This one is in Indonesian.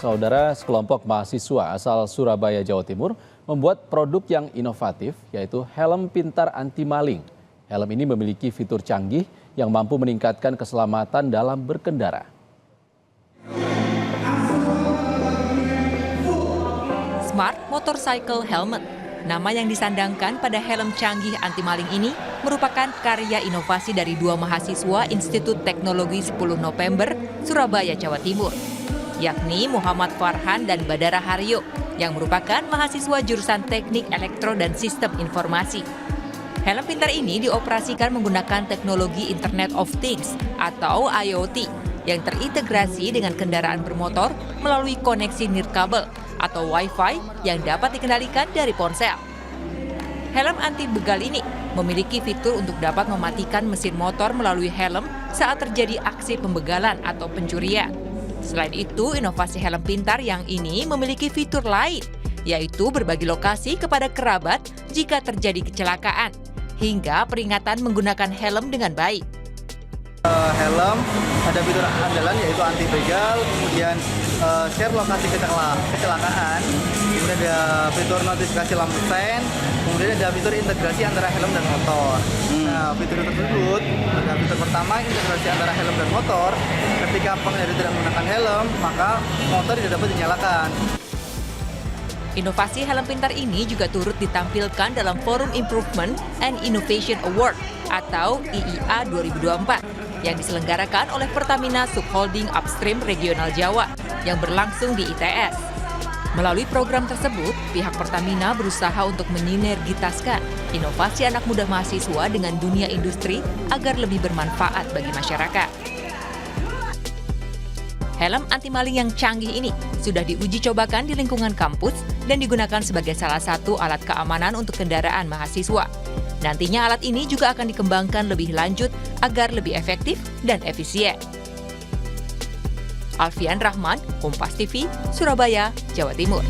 Saudara, sekelompok mahasiswa asal Surabaya, Jawa Timur membuat produk yang inovatif, yaitu helm pintar anti maling. Helm ini memiliki fitur canggih yang mampu meningkatkan keselamatan dalam berkendara. Smart Motorcycle Helmet, nama yang disandangkan pada helm canggih anti maling ini merupakan karya inovasi dari dua mahasiswa Institut Teknologi 10 November, Surabaya, Jawa Timur, yakni Muhammad Farhan dan Badara Haryo, yang merupakan mahasiswa jurusan Teknik Elektro dan Sistem Informasi. Helm pintar ini dioperasikan menggunakan teknologi Internet of Things atau IoT yang terintegrasi dengan kendaraan bermotor melalui koneksi nirkabel atau Wi-Fi yang dapat dikendalikan dari ponsel. Helm anti begal ini memiliki fitur untuk dapat mematikan mesin motor melalui helm saat terjadi aksi pembegalan atau pencurian. Selain itu, inovasi helm pintar yang ini memiliki fitur lain, yaitu berbagi lokasi kepada kerabat jika terjadi kecelakaan, hingga peringatan menggunakan helm dengan baik. Helm ada fitur andalan yaitu anti begal, kemudian share lokasi kecelakaan, kemudian ada fitur notifikasi lampu sen, kemudian ada fitur integrasi antara helm dan motor. Nah, fitur tersebut, ada fitur pertama integrasi antara helm dan motor. Ketika pengendara tidak menggunakan helm, maka motor tidak dapat dinyalakan. Inovasi helm pintar ini juga turut ditampilkan dalam Forum Improvement and Innovation Award atau IIA 2024 yang diselenggarakan oleh Pertamina Subholding Upstream Regional Jawa yang berlangsung di ITS. Melalui program tersebut, pihak Pertamina berusaha untuk menyinergitaskan inovasi anak muda mahasiswa dengan dunia industri agar lebih bermanfaat bagi masyarakat. Helm anti maling yang canggih ini sudah diuji cobakan di lingkungan kampus dan digunakan sebagai salah satu alat keamanan untuk kendaraan mahasiswa. Nantinya alat ini juga akan dikembangkan lebih lanjut agar lebih efektif dan efisien. Alfian Rahman, Kompas TV, Surabaya, Jawa Timur.